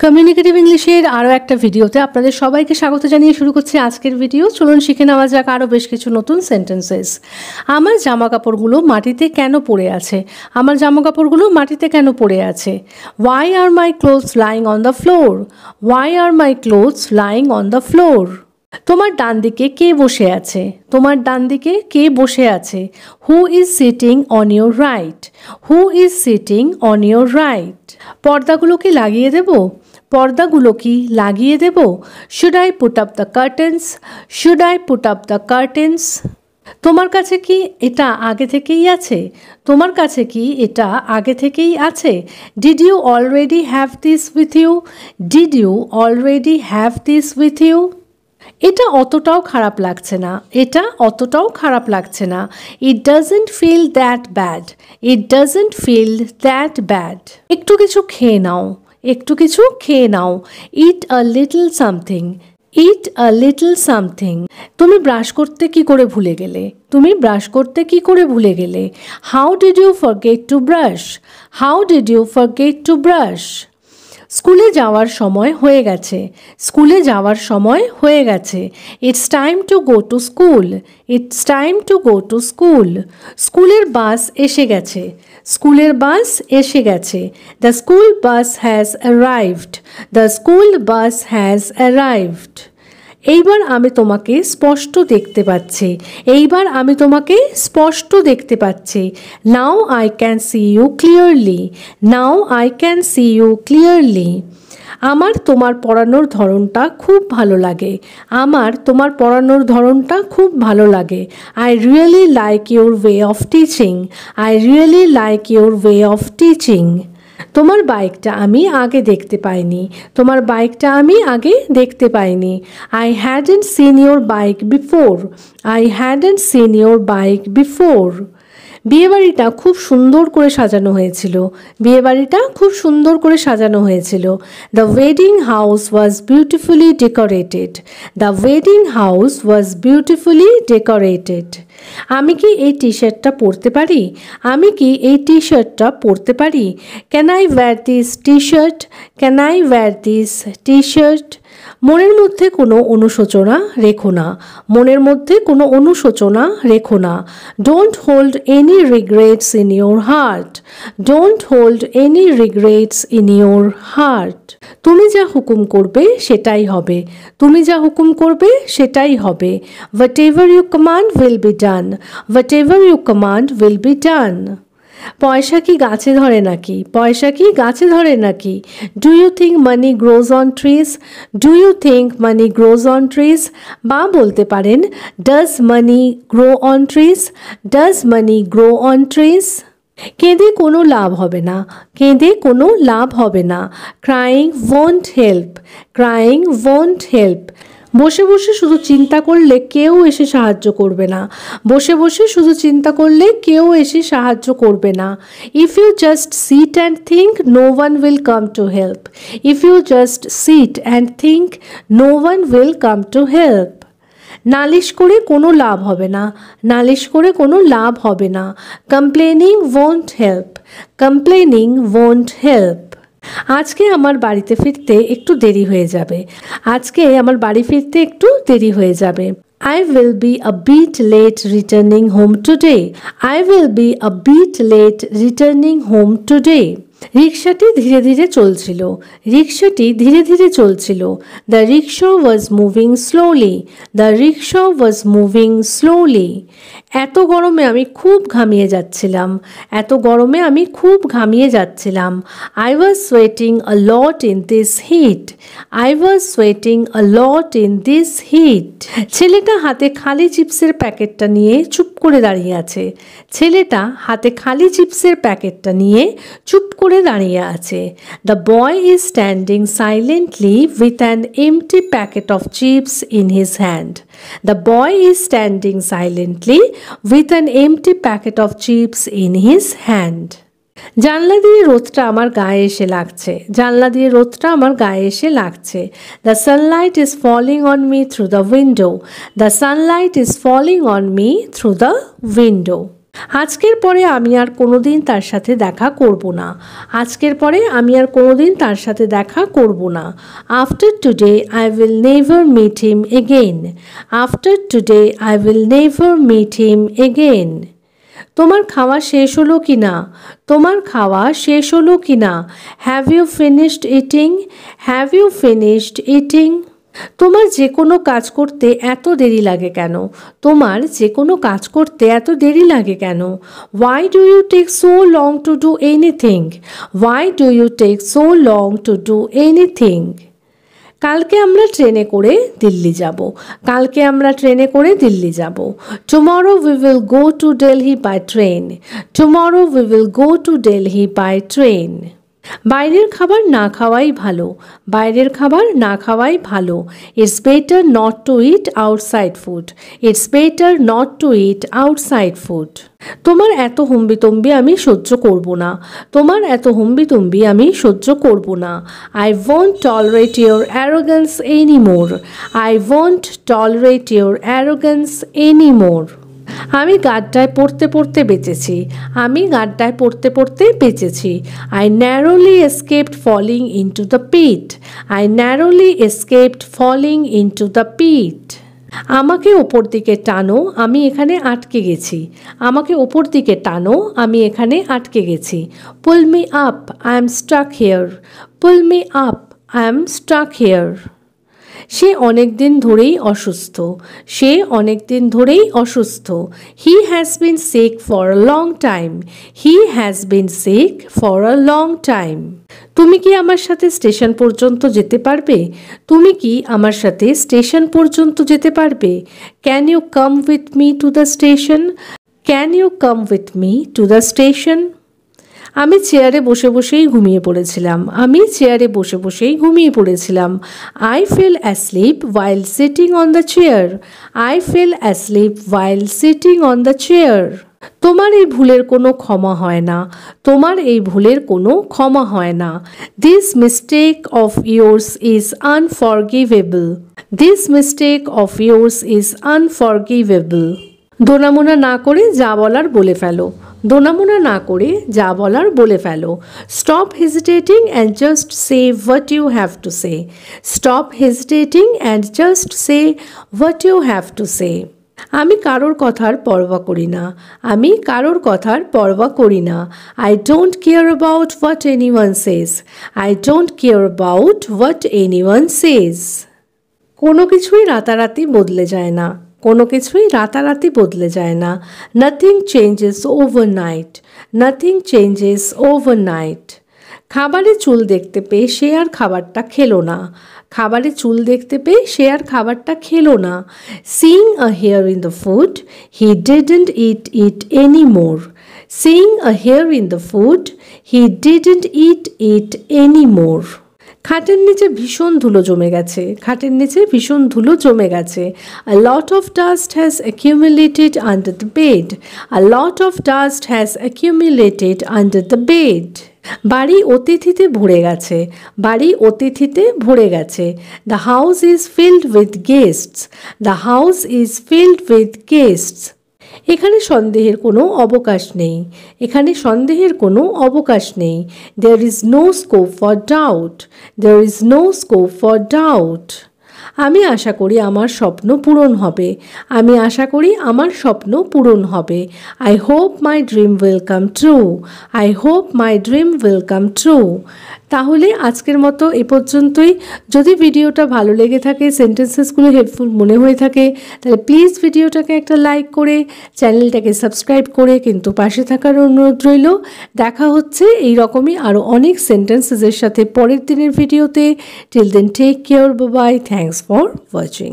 Communicative ইংলিশের আরও একটা ভিডিওতে আপনাদের সবাইকে স্বাগত জানিয়ে শুরু করছি আজকের ভিডিও। চলুন শিখে নেওয়া যাক আরও বেশ কিছু নতুন সেন্টেন্সেস। আমার জামা কাপড়গুলো মাটিতে কেন পড়ে আছে? আমার জামা কাপড়গুলো মাটিতে কেন পড়ে আছে? Why are my clothes lying on the floor? Why are my clothes lying on the floor? তোমার ডান দিকে কে বসে আছে? তোমার ডান দিকে কে বসে আছে? Who is sitting on your right? Who is sitting on your right? পর্দাগুলো কি লাগিয়ে দেব? পর্দাগুলো কি লাগিয়ে দেব? Should I put up the curtains? Should I put up the curtains? তোমার কাছে কি এটা আগে থেকেই আছে? তোমার কাছে কি এটা আগে থেকেই আছে? Did you already have this with you? Did you already have this with you? এটা অতটাও খারাপ লাগছে না। এটা অতটাও খারাপ লাগছে না। It doesn't feel that bad. It doesn't feel that bad. একটু কিছু খেয়ে নাও। একটু কিছু খেয়ে নাও। Eat a little something. Eat a little something. তুমি ব্রাশ করতে কি করে ভুলে গেলে? তুমি ব্রাশ করতে কি করে ভুলে গেলে? How did you forget to brush? How did you forget to brush? স্কুলে যাওয়ার সময় হয়ে গেছে। স্কুলে যাওয়ার সময় হয়ে গেছে। It's time to go to school. It's time to go to school. স্কুলের বাস এসে গেছে। স্কুলের বাস এসে গেছে। The school bus has arrived. The school bus has arrived. এইবার আমি তোমাকে স্পষ্ট দেখতে পাচ্ছি। এইবার আমি তোমাকে স্পষ্ট দেখতে পাচ্ছি। Now I can see you clearly. Now I can see you clearly. আমার তোমার পড়ানোর ধরনটা খুব ভালো লাগে। আমার তোমার পড়ানোর ধরনটা খুব ভালো লাগে। I really like your way of teaching. I really like your way of teaching. তোমার বাইকটা আমি আগে দেখতে পাইনি। তোমার বাইকটা আমি আগে দেখতে পাইনি। I hadn't seen your bike before. I hadn't seen your bike before. বিয়েবাড়িটা খুব সুন্দর করে সাজানো হয়েছিল। বিয়েবাড়িটা খুব সুন্দর করে সাজানো হয়েছিল। The wedding house was beautifully decorated. The wedding house was beautifully decorated. আমি কি এই টি শার্টটা পরতে পারি? আমি কি এই টি শার্টটা পরতে পারি? Can I wear this t-shirt? Can I wear this t-shirt? মনের মধ্যে কোনো অনুশোচনা রেখো না। মনের মধ্যে কোনো অনুশোচনা রেখো না। Don't hold any regrets in your heart. Don't hold any regrets in your heart. তুমি যা হুকুম করবে সেটাই হবে। তুমি যা হুকুম করবে সেটাই হবে। Whatever you command will be done. Whatever you command will be done. পয়সা কি গাছে ধরে নাকি? পয়সা কি গাছে ধরে নাকি? Do you think money grows on trees? Do you think money grows on trees? বা বলতে পারেন Does money grow on trees? Does money grow on trees? কেঁদে কোনো লাভ হবে না। কেঁদে কোনো লাভ হবে না। Crying won't help. Crying won't help. বসে বসে শুধু চিন্তা করলে কেউ এসে সাহায্য করবে না। বসে বসে শুধু চিন্তা করলে কেউ এসে সাহায্য করবে না। If you just sit and think, no one will come to help. If you just sit and think, no one will come to help. নালিশ করে কোনো লাভ হবে না। নালিশ করে কোনো লাভ হবে না। Complaining won't help. Complaining won't help. আজকে আমার বাড়িতে ফিরতে একটু দেরি হয়ে যাবে। আজকে আমার বাড়ি ফিরতে একটু দেরি হয়ে যাবে। I will be a bit late returning home today. I will be a bit late returning home today. রিক্সাটি ধীরে ধীরে চলছিল। রিক্সাটি ধীরে ধীরে চলছিল। The rickshaw was moving slowly. The rickshaw was moving slowly. এত গরমে আমি খুব ঘামিয়ে যাচ্ছিলাম। এত গরমে আমি খুব ঘামিয়ে যাচ্ছিলাম। I was sweating a lot in this heat. I was sweating a lot in this heat. ছেলেটা হাতে খালি চিপসের প্যাকেটটা নিয়ে চুপ করে দাঁড়িয়ে আছে। ছেলেটা হাতে খালি চিপসের প্যাকেটটা নিয়ে চুপ করে দাঁড়িয়ে আছে। The boy is standing silently with an empty packet of chips in his hand. The boy is standing silently with an empty packet of chips in his hand. জানলা দিয়ে রোদটা আমার গায়ে এসে লাগছে। জানলা দিয়ে রোদটা আমার গায়ে এসে লাগছে। The sunlight is falling on me through the window. The sunlight is falling on me through the window. আজকের পরে আমি আর কোনোদিন তার সাথে দেখা করব না। আজকের পরে আমি আর কোনোদিন তার সাথে দেখা করব না। After today I will never meet him again. After today I will never meet him again. তোমার খাওয়া শেষ হলো কি না? তোমার খাওয়া শেষ হলো কি না? Have you finished eating? Have you finished eating? তোমার যে কোনো কাজ করতে এত দেরি লাগে কেন? তোমার যে কোনো কাজ করতে এত দেরি লাগে কেন? Why do you take so long to do anything? Why do you take so long to do anything? কালকে আমরা ট্রেনে করে দিল্লি যাব। কালকে আমরা ট্রেনে করে দিল্লি যাব। Tomorrow we will go to Delhi by train. Tomorrow we will go to Delhi by train. বাইরের খাবার না খাওয়াই ভালো। বাইরের খাবার না খাওয়াই ভালো। It's better not to eat outside food. It's better not to eat outside food. তোমার এত হম্বিতম্বি আমি সহ্য করব না। তোমার এত হম্বিতম্বি আমি সহ্য করব না। I won't tolerate your arrogance anymore. I won't tolerate your arrogance anymore. আমি গাড্ডায় পড়তে পড়তে বেঁচেছি। আমি গাড্ডায় পড়তে পড়তে বেঁচেছি। I narrowly escaped falling into the pit. I narrowly escaped falling into the pit. আমাকে ওপর দিকে টানো, আমি এখানে আটকে গেছি। আমাকে ওপর দিকে টানো, আমি এখানে আটকে গেছি। Pull me up, I am stuck here. Pull me up, I am stuck here. সে অনেক দিন ধরেই অসুস্থ। সে অনেক দিন ধরেই অসুস্থ। He has been sick for a long time. He has been sick for a long time. তুমি কি আমার সাথে স্টেশন পর্যন্ত যেতে পারবে? তুমি কি আমার সাথে স্টেশন পর্যন্ত যেতে পারবে? Can you come with me to the station? Can you come with me to the station? আমি চেয়ারে বসে বসেই ঘুমিয়ে পড়েছিলাম। আমি চেয়ারে বসে বসেই ঘুমিয়ে পড়েছিলাম। I fell asleep while sitting on the chair. I fell asleep while sitting on the chair. তোমার এই ভুলের কোনো ক্ষমা হয় না। তোমার এই ভুলের কোনো ক্ষমা হয় না। This mistake of yours is unforgivable. This mistake of yours is unforgivable. দোনামোনা না করে যা বলার বলে ফেলো। দোনামোনা না করে যা বলার বলে ফেলো। Stop hesitating and just say what you have to say. Stop hesitating and just say what you have to say. আমি কারোর কথার পরোয়া করি না। আমি কারোর কথার পরোয়া করি না। I don't care about what anyone says. I don't care about what anyone says. কোনো কিছুই রাতারাতি বদলে যায় না। কোনো কিছুই রাতারাতি বদলে যায় না। Nothing changes overnight. Nothing changes overnight. খাবারে চুল দেখতে পেয়ে সে আর খাবারটা খেলো না। খাবারে চুল দেখতে পেয়ে সে আর খাবারটা খেলো না। Seeing a here in the food, he didn't it it any more. Seeing a here in the food, he didn't it it any more. খাটের নিচে ভীষণ ধুলো জমে গেছে। খাটের নিচে ভীষণ ধুলো জমে গেছে। A lot of dust has accumulated under the bed. A lot of dust has accumulated under the bed. বাড়ি অতিথিতে ভরে গেছে। বাড়ি অতিথিতে ভরে গেছে। The house is filled with guests. The house is filled with guests. এখানে সন্দেহের কোনো অবকাশ নেই। এখানে সন্দেহের কোনো অবকাশ নেই। There is no scope for doubt. There is no scope for doubt. আমি আশা করি আমার স্বপ্ন পূরণ হবে। আমি আশা করি আমার স্বপ্ন পূরণ হবে। I hope my dream will come true. I hope my dream will come true. তাহলে আজকের মতো এ পর্যন্তই। যদি ভিডিওটা ভালো লেগে থাকে, সেন্টেন্সেসগুলো হেল্পফুল মনে হয়ে থাকে, তাহলে প্লিজ ভিডিওটাকে একটা লাইক করে চ্যানেলটাকে সাবস্ক্রাইব করে কিন্তু পাশে থাকার অনুরোধ রইল। দেখা হচ্ছে এই রকমই আরও অনেক সেন্টেন্সেসের সাথে পরের দিনের ভিডিওতে। Till then take care, bye bye, thanks for watching.